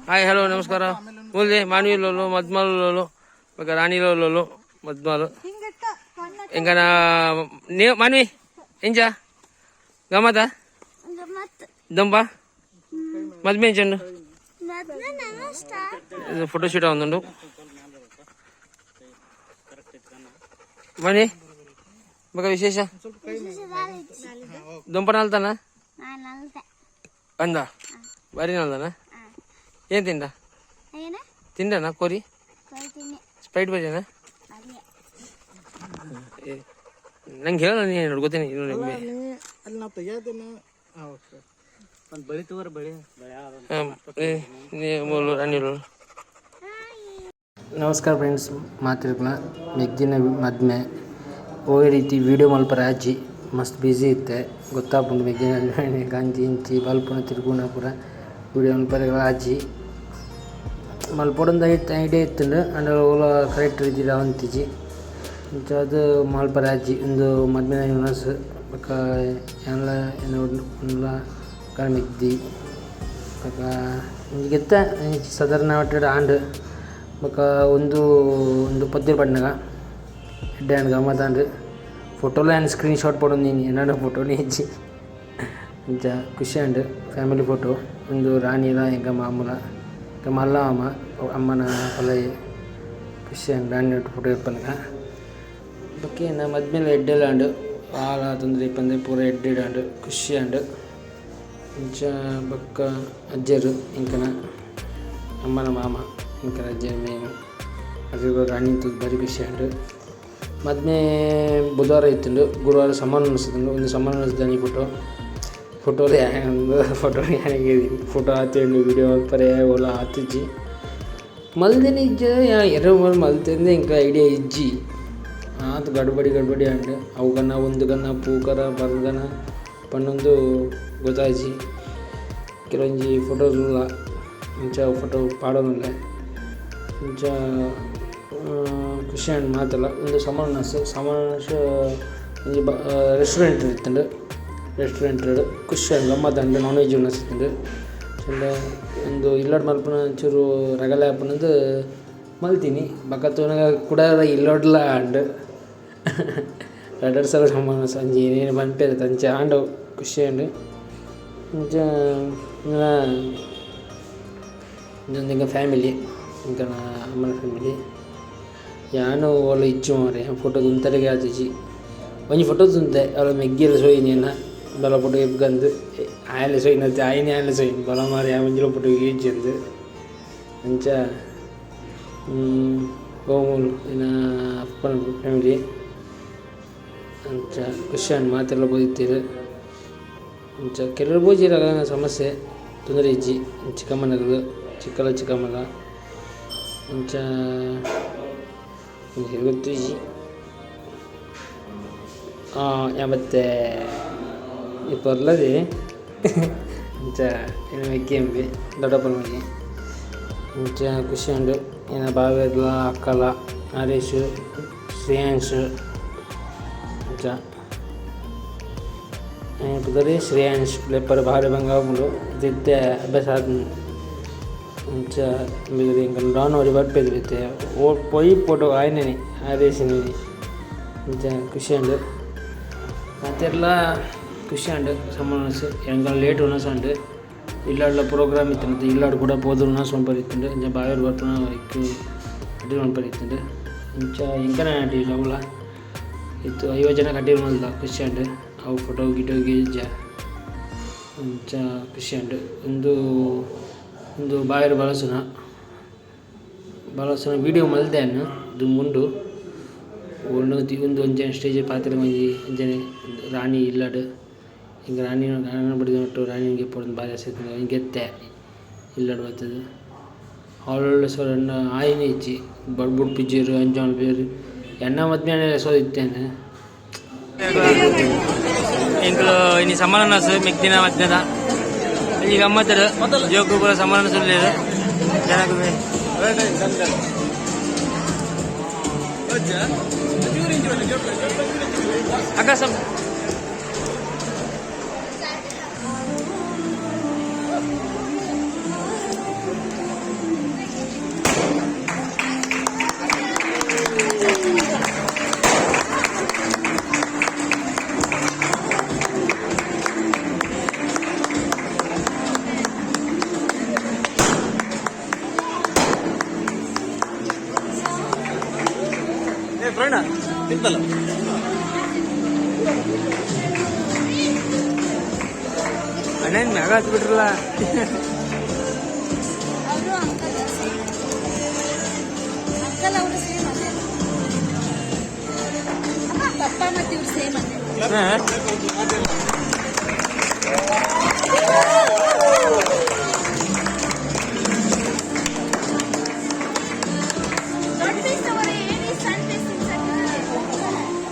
Hi hello ನಮಸ್ಕಾರ ಮೂಲ್ದೆ ಮಾನವಿಲೋಲು ಮದ್ಮಾಲು ಮಗ ರಾಣಿಲೋಲು ಮದ್ಮಾಲು ಎಂಗನ ನೀವು ಮಾನವಿ ಎಂಜ ಗಮತ ದಂಬ ಮದ್ಮೆ ಚೆಂಡು ಫೋಟೋ ಶೂಟ್ ಆಗುಂಡು ಮನಿ ಮಗ ವಿಶೇಷ ದುಂಪ ನಲ್ತಾನ ಅಂದ ಬಾರಿ ನಲ್ದಾನ ಏನ್ ತಿಂದನಾ ಕೋರಿ ಸ್ಪ್ರೈಟ್ ಬಜೆನಾ ನಂಗೆ ಹೇಳ ನೀನು ನೋಡ್ಕೋತೀನಿ ನಮಸ್ಕಾರ ಫ್ರೆಂಡ್ಸ್ ಮಾತಿರ್ಕಲ ಮೆಗ್ದಿನ ಮದ್ಮೆ ಹೋಗಿ ರೀತಿ ವೀಡಿಯೋ ಮಲ್ಪರ ಅಜ್ಜಿ ಮಸ್ತ್ ಬ್ಯುಸಿ ಇತ್ತೆ ಗೊತ್ತಾಗ್ಬೋದು ಮೆಗ್ದಿನ ಗಂಜಿ ಇಂಚಿ ಬಲ್ಪನ ತಿರ್ಗುಣ ಪೂರ ವೀಡಿಯೋ ಮಲ್ಪರ ಅಜ್ಜಿ ಮಲ್ಪೊಡೊಂದು ಐಡಿಯಾ ಇತ್ತುಂಡು ಅಂಡ್ ಓಲ ಕರೆಕ್ಟ್ ರೀತಿಲಿ ಅವಂತಿಜಿ ಅದು ಮಲ್ಪರ ಅಜ್ಜಿ ಒಂದು ಮದ್ಮೆನ ಯೂನಸ್ ಬೊಕ ಎಲ್ಲ ಉಂಡ್ಲ ಮಿಗ್ದಿ ಬೊಕ ಗೆತ್ತ ಸಾಧಾರಣ ಒಟ್ಟು ಆಂಡ್ ಬೊಕ ಒಂದು ಪದ್ಯ ಪಡ್ನಗ ಎಡ್ಡೆ ಆಂಡ್ ಗಮ್ಮತ್ತಾಂಡ್ ಫೋಟೋಲ ಆ್ಯಂಡ್ ಸ್ಕ್ರೀನ್ ಶಾಟ್ ಪಡೋದು ನೀನು ಏನಾಡ ಫೋಟೋನೇ ಇಜ್ಜಿ ಇಂಚ ಖುಷಿ ಆಂಡ್ ಫ್ಯಾಮಿಲಿ ಫೋಟೋ ಒಂದು ರಾಣಿಲ ಎಂಗ ಮಾಮೂಲ ಮಲ್ಲ ಅಮ್ಮನ ಹೊಲ ಖುಷಿ ಆಂಡ್ ರಾಣಿ ಫೋಟೋ ಇಪ್ಪನಗ ಬೊಕ್ಕೆ ನಾ ಮದ್ಮೇಲೆ ಎಡ್ಡೆಲ್ಲ ಆಂಡ್ ಆಲ ತೊಂದರೆ ಇಪ್ಪಂದ್ರೆ ಪೂರ ಎಡ್ಡೆಡ್ ಖುಷಿ ಆಂಡ್ ಇಂಚ ಬೊಕ್ಕ ಅಜ್ಜರು ಇಂಕನ ಅಮ್ಮನ ಮಾಮ ಇಂಕನ ಅಜ್ಜನ ಮೇನು ಅದ್ರ ರಾಣಿ ಬರೀ ಖುಷಿ ಆಂಡ್ ಮದ್ಮೆ ಬುಧವಾರ ಇತ್ತುಂಡು ಗುರುವಾರ ಸಮಾನ ಅನಿಸ್ತುಂಡು ಒಂದು ಸಮಾನ ಅನಿಸ್ದಾನಿ ಫೋಟೋದೇ ಒಂದು ಫೋಟೋ ಫೋಟೋ ಹಾತಿಂಡು ವೀಡಿಯೋ ಪರೆ ಓಲ ಹಾತಿಜ್ಜಿ ಮಲ್ದೇನೆ ಇಜ್ಜ ಎರಡು ಮಲ್ತಿಂದೆ ಇಂಕ ಐಡಿಯಾ ಇಜ್ಜಿ ಆತು ಗಡ್ಬಡಿ ಅಂಡ್ ಅವು ಗನ್ನ ಒಂದು ಗನ್ನ ಪೂಕರ ಬರ್ಗನ ಪನ್ನೊಂದು ಗೊತ್ತಾಜಿ ಕೆಲವೊಂಜಿ ಫೋಟೋಸ್ಲ ಇಂಚ ಫೋಟೋ ಪಾಡೋನುಲ್ಲ ಇಂಚ ಖುಷಿ ಆಂಡ್ ಮಾತಲ್ಲ ಒಂದು ಸಮಾನ ಒಂಜಿ ರೆಸ್ಟೋರೆಂಟ್ ಇತ್ತುಂಡು ರೆಸ್ಟೋರೆಂಟ್ ಖುಷಿ ಆಂಡ್ ಗಮ್ಮತ್ತಂಡು ನಾನ್ ವೆಜ್ ಉಣ್ಣಸಿತ್ತುಂಡು ಚಂದ ಒಂದು ಇಲ್ಲಡ್ ಮಲ್ಪನ ಒಂಚೂರು ರಗಳೆ ಹಾಪನದು ಮಲ್ತೀನಿ ಬಕತ್ತುನಾಗ ಕೂಡ ಇಲ್ಲೋಡ್ಲ ಆಂಡ್ ಎರಡು ಸಲ ಸಮಾನ ಸಂಜೆ ಏನೇನು ಬಂಪೇದ ತಂಚ ಆಂಡ ಖುಷಿ ಆಂಡ್ ಇಂಚ ಇಂಕ ಫ್ಯಾಮಿಲಿ ಇಂಕ ಅಮ್ಮನ ಫ್ಯಾಮಿಲಿ ಯಾನು ಓಲ ಇಚ್ಚು ಮಾರೆ ಫೋಟೋ ತುಂತರಿಗೆ ಆತಿಜಿ ಒಂಜಿ ಫೋಟೋ ತುಂತೆ ಅವಳ ಮೆಗ್ಗಿಯಲ್ಲಿ ಸೋಯಿನೇನ ಬಲ ಫೋಟೋ ಎಬ್ಗಂದು ಆಯಲೆ ಸೋಯಿನತ್ತೆ ಆಯ್ನೆ ಆಯಲೆ ಸೋಯಿನ್ ಬಲ ಮಾರಿ ಆ ಮುಂಜಿಲ ಫೋಟೋ ಈಜಂದು ಅಂಚ ಓಮೂಲು ಇನ್ನ ಅಪ್ಪನ ಫ್ಯಾಮಿಲಿ ಅಂಚ ಖುಷಿ ಆಂಡ್ ಮಾತೆಲ್ಲ ಬೋದಿತ್ತೀರು ಅಂಚ ಕೆಲವರು ಬೋಜಿರಾಗ ಸಮಸ್ಯೆ ತೊಂದರೆ ಇಜ್ಜಿ ಚಿಕ್ಕಮ್ಮನಗದು ಚಿಕ್ಕಮ್ಮಗ ಅಂಚ ಗೊತ್ತಿಜ್ಜಿ ಮತ್ತೆ ಇಪ್ಪರ್ಲದಿ ಇಂಚ ಏನು ಮೆಗ್ಗೆಂಬಿ ದೊಡ್ಡಪ್ಪನ ಮನೆ ಇಂಚ ಖುಷಿ ಉಂಡು ಏನ ಬಾವೆಲ್ಲ ಅಕ್ಕಲ ಹರೀಶ್ ಶ್ರೇಯಾಂಶ್ ಇಂಚ ಪುದರಿ ಶ್ರೇಯಾಂಶ್ ಲೆಪ್ಪರ ಭಾರಿ ಬಂಗಾಬುಲು ದಿದ್ದೆ ಅಭ್ಯಾಸ ಆದ ಇಂಚ ಬಿಗದು ಇಂಕ ಡಾನ್ ಅವರಿ ಬರ್ಪೇದು ಬಿತ್ತೆ ಪೊಯ್ ಫೋಟೋ ಆಯ್ನೇ ಹರೀಶಿನಿ ಇಂಚ ಖುಷಿ ಉಂಡು ಮತ್ತೆಲ್ಲ ಖುಷಿ ಆಂಡ್ ಸಮಾನಸ್ ಎಂಗ ಲೇಟ್ ಉನಸ್ ಆಂಡ್ ಇಲ್ಲಾಡ್ಲ ಪ್ರೋಗ್ರಾಮ್ ಇತ್ತಂತೆ ಇಲ್ಲಾಡ್ ಕೂಡ ಪೋದು ಉನಸ್ ಒಂಪರಿತ್ತುಂಡು ಇಂಚ ಬಾವೇರು ಬರ್ಪುನ ಇಕ್ಕು ಕಟ್ಟಿರು ಒಂಪರಿತ್ತುಂಡು ಇಂಚ ಎಂಕನ ಆಟಿಲ್ಲ ಅವಳ ಇತ್ತು 50 ಜನ ಕಟ್ಟಿರು ಮಲ್ದ ಖುಷಿ ಆಂಡ್ ಅವು ಫೋಟೋ ಗಿಟೋಗಿ ಇಜ್ಜ ಇಂಚ ಖುಷಿ ಆಂಡ್ ಒಂದು ಬಾವೇರು ಬಳಸುನ ವೀಡಿಯೋ ಮಲ್ದೆ ಅನ್ನು ಇದು ಮುಂಡು ಒಂದು ಒಂಜನ ಸ್ಟೇಜ್ ಪಾತ್ರ ಮಂಜಿ ಅಂಜನೆ ರಾಣಿ ಇಲ್ಲಡ್ ಹಿಂಗೆ ರಾಣಿ ಬಡಿದು ರಾಣಿಗೆ ಪೊಡೋದು ಭಾರಿ ಆಸೆ ಗೆತ್ತೆ ಇಲ್ಲಡ್ ಬರ್ತದೆ ಅವಳು ಸರ್ ಆಯ್ನೆ ಇಚ್ಚಿ ಬಡ್ಬುಡ್ ಪಿಜ್ಜರು ಅಂಜಾಣ್ ಬೇರು ಎಣ್ಣ ಮದ್ಮೆ ಸೋದು ಇತ್ತೇನೆ ಎಂಕಲು ಇನ್ನು ಸಮಾನ ಮಿಗ್ದಿನ ಮಧ್ಯಾಹ್ನ ಈಗ ಗಮ್ಮತ್ತದ ಜೋಕು ಕೂಡ ಸಮಾನ ಸುಳ್ಳೇದು ಜನಕ್ಕೆ ಆಕಾಶ ತಿಂತಲ್ಲ ಅಣ್ಣನ ಮ್ಯಾಗ ಹತ್ತು ಬಿಟ್ರಲ್ಲ. ಅವರು ಅಂಕಲ್ ಅವರು ಸೇಮ್ ಅದೇ ಪಪ್ಪ ಮತ್ತು ಇವ್ರು ಸೇಮ್ ಅದೇ. ದೊಡ್ಡ ಪೀಸ್ ತಗೋರಿ, ಏನು ಸಣ್ಣ ಪೀಸ್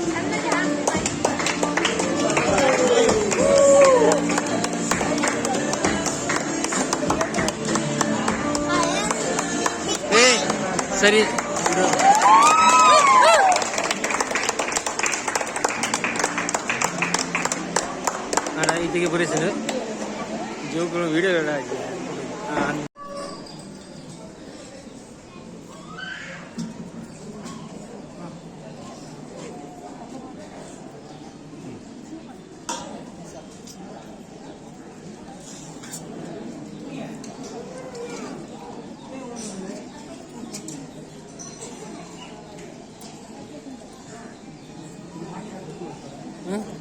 ಸಣ್ಣಗೆ ಸರಿ ಅಣ್ಣ ಇದಕ್ಕೆ ಬರೀ ಸರ್ ಜೋಗಳು ವಿಡಿಯೋಗಳ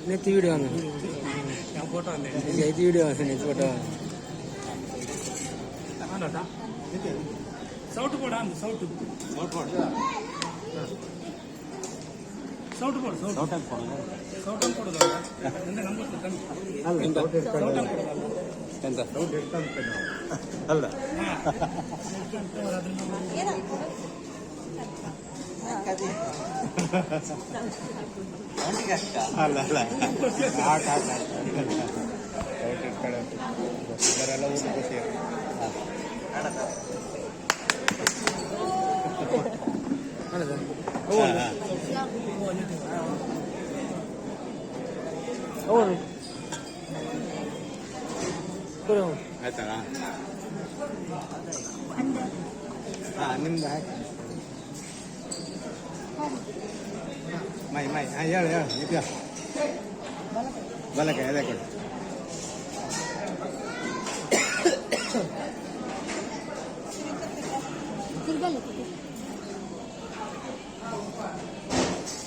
ನೆತ್ತಿ ವಿಡಿಯೋ ಫೋಟೋ ಐತಿ ವಿಡಿಯೋ ನೆತ್ತಿ ಫೋಟೋ ಸೌಟು ಕೊಡ ಸೌಟು ಸೌಟು ಕೊಡು ಸೌಟನ್ ಕೊಡೋದು ಅಲ್ಲ ಅಲ್ಲ ಅಲ್ಲ ಇವರೆಲ್ಲ ಊಟಕ್ಕೆ ಸೇರಿ ಆಯ್ತಾ ಹಾಂ ನಿಮ್ದು ಹಾಕಿ ಮೈ ಹಾಂ ಹೇಳು ಇದು ಬಲಕ್ಕೆ ಅದೇ ಕೊಡಿ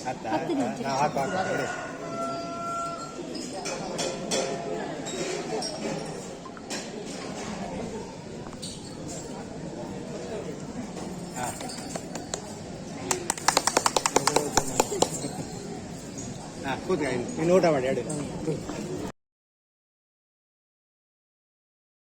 ಆಯ್ತಾ ನಾವು ಹಾಕು ಕೊಡಿ ಹಾಂ ಕೂತ್ಕ ಇನ್ನು ಊಟ ಮಾಡಿ ಹೇಳಿ